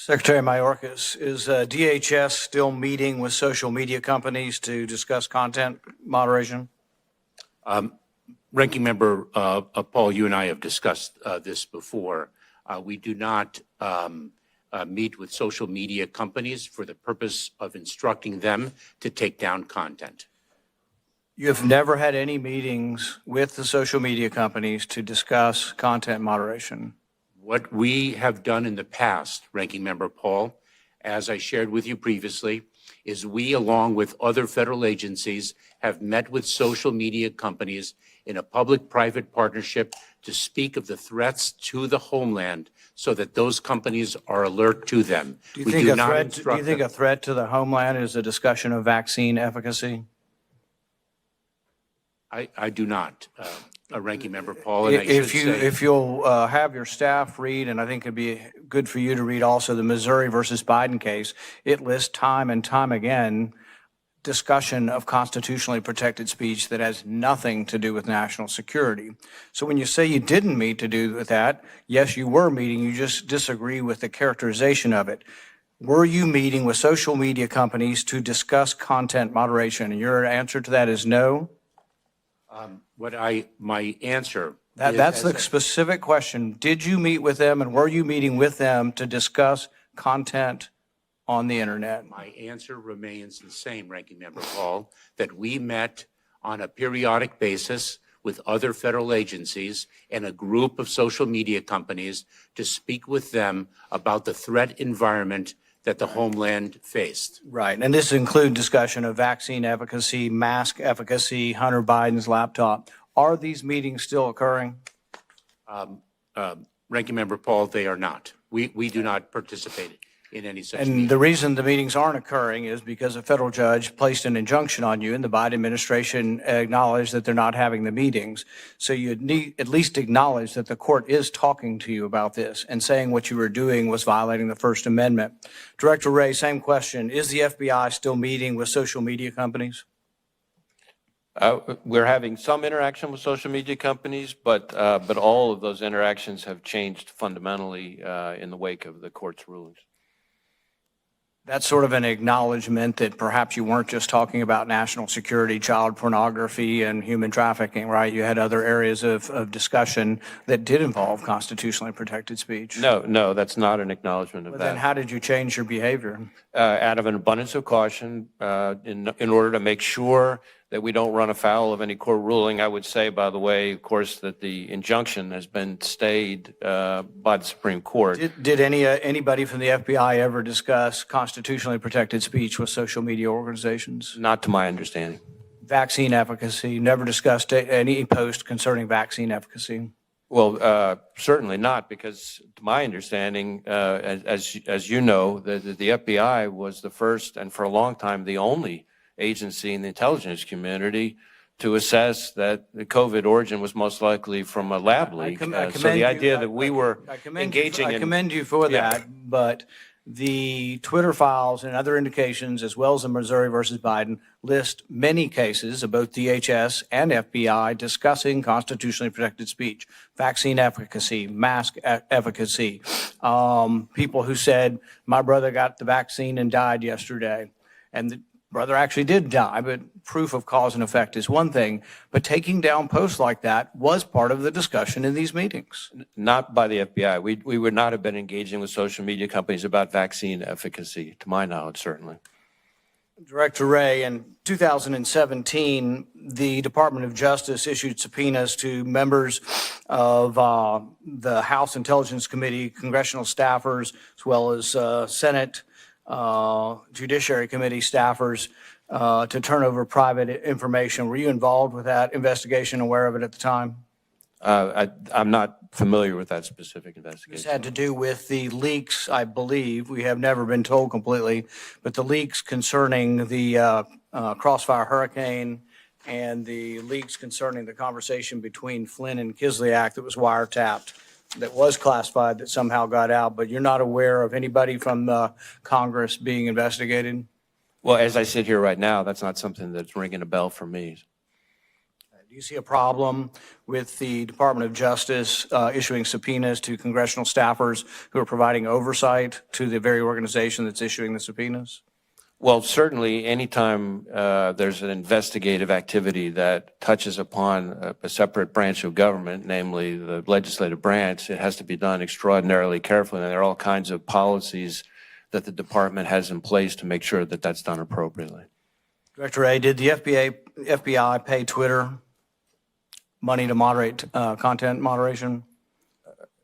Secretary Mayorkas, is DHS still meeting with social media companies to discuss content moderation? Ranking Member Paul, you and I have discussed this before. We do not meet with social media companies for the purpose of instructing them to take down content. You have never had any meetings with the social media companies to discuss content moderation? What we have done in the past, Ranking Member Paul, as I shared with you previously, is we, along with other federal agencies, have met with social media companies in a public-private partnership to speak of the threats to the homeland so that those companies are alert to them. Do you think a threat to the homeland is a discussion of vaccine efficacy? I do not, Ranking Member Paul. And if you'll have your staff read, and I think it'd be good for you to read also the Missouri versus Biden case, it lists time and time again discussion of constitutionally protected speech that has nothing to do with national security. So when you say you didn't meet to do with that, yes, you were meeting, you just disagree with the characterization of it. Were you meeting with social media companies to discuss content moderation? And your answer to that is no? My answer. That's the specific question. Did you meet with them, and were you meeting with them to discuss content on the internet? My answer remains the same, Ranking Member Paul, that we met on a periodic basis with other federal agencies and a group of social media companies to speak with them about the threat environment that the homeland faced. Right, and this includes discussion of vaccine efficacy, mask efficacy, Hunter Biden's laptop. Are these meetings still occurring? Ranking Member Paul, they are not. We do not participate in any such And meeting. the reason the meetings aren't occurring is because a federal judge placed an injunction on you, and the Biden administration acknowledged that they're not having the meetings. So you'd need at least acknowledge that the court is talking to you about this and saying what you were doing was violating the First Amendment. Director Wray, same question. Is the FBI still meeting with social media companies? We're having some interaction with social media companies, but all of those interactions have changed fundamentally in the wake of the court's rulings. That's sort of an acknowledgement that perhaps you weren't just talking about national security, child pornography, and human trafficking, right? You had other areas of discussion that did involve constitutionally protected speech. No, that's not an acknowledgement of that. Then how did you change your behavior? Out of an abundance of caution, in order to make sure that we don't run afoul of any court ruling. I would say, by the way, of course, that the injunction has been stayed by the Supreme Court. Did anybody from the FBI ever discuss constitutionally protected speech with social media organizations? Not to my understanding. Vaccine efficacy, never discussed any post concerning vaccine efficacy? Well, certainly not, because to my understanding, as you know, the FBI was the first and for a long time the only agency in the intelligence community to assess that the COVID origin was most likely from a lab leak. So the idea that we were engaging in... I commend you for that, but the Twitter files and other indications, as well as the Missouri versus Biden, list many cases of both DHS and FBI discussing constitutionally protected speech, vaccine efficacy, mask efficacy, people who said, my brother got the vaccine and died yesterday. And the brother actually did die, but proof of cause and effect is one thing. But taking down posts like that was part of the discussion in these meetings. Not by the FBI. We would not have been engaging with social media companies about vaccine efficacy, to my knowledge, certainly. Director Wray, in 2017, the Department of Justice issued subpoenas to members of the House Intelligence Committee, congressional staffers, as well as Senate Judiciary Committee staffers to turn over private information. Were you involved with that investigation, aware of it at the time? I'm not familiar with that specific investigation. This had to do with the leaks, I believe. We have never been told completely, but the leaks concerning the Crossfire Hurricane and the leaks concerning the conversation between Flynn and Kislyak that was wiretapped, that was classified, that somehow got out, but you're not aware of anybody from Congress being investigated? Well, as I sit here right now, that's not something that's ringing a bell for me. Do Do you see a problem with the Department of Justice issuing subpoenas to congressional staffers who are providing oversight to the very organization that's issuing the subpoenas? Well, certainly, anytime there's an investigative activity that touches upon a separate branch of government, namely the legislative branch, it has to be done extraordinarily carefully. And there are all kinds of policies that the department has in place to make sure that that's done appropriately. Director Wray, did the FBI pay Twitter money to moderate content moderation?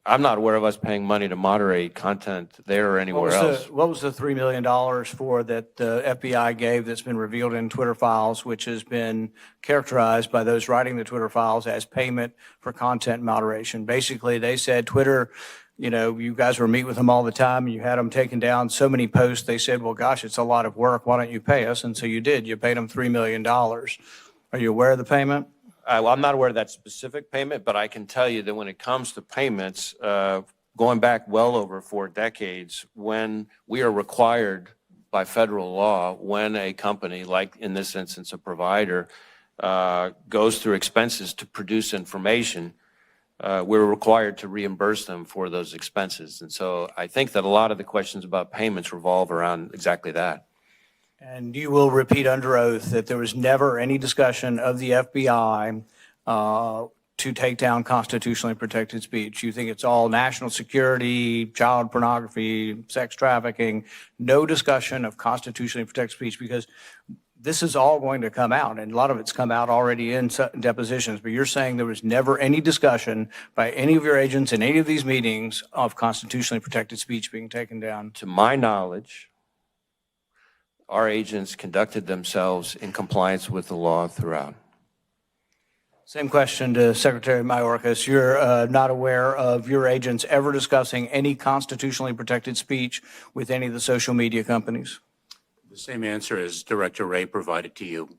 I'm not aware of us paying money to moderate content there or anywhere else. What was the $3 million for that the FBI gave that's been revealed in Twitter files, which has been characterized by those writing the Twitter files as payment for content moderation? Basically, they said Twitter, you know, you guys were meeting with them all the time and you had them taking down so many posts. They said, well, gosh, it's a lot of work. Why don't you pay us? And so you did. You paid them $3 million. Are you aware of the payment? Well, I'm not aware of that specific payment, but I can tell you that when it comes to payments, going back well over 4 decades, when we are required by federal law, when a company, like in this instance a provider, goes through expenses to produce information, we're required to reimburse them for those expenses. And so I think that a lot of the questions about payments revolve around exactly that. And you will repeat under oath that there was never any discussion of the FBI to take down constitutionally protected speech. You think it's all national security, child pornography, sex trafficking, no discussion of constitutionally protected speech, because this is all going to come out, and a lot of it's come out already in depositions, but you're saying there was never any discussion by any of your agents in any of these meetings of constitutionally protected speech being taken down? To my knowledge, our agents conducted themselves in compliance with the law throughout. Same question to Secretary Mayorkas. You're not aware of your agents ever discussing any constitutionally protected speech with any of the social media companies? The same answer as Director Wray provided to you.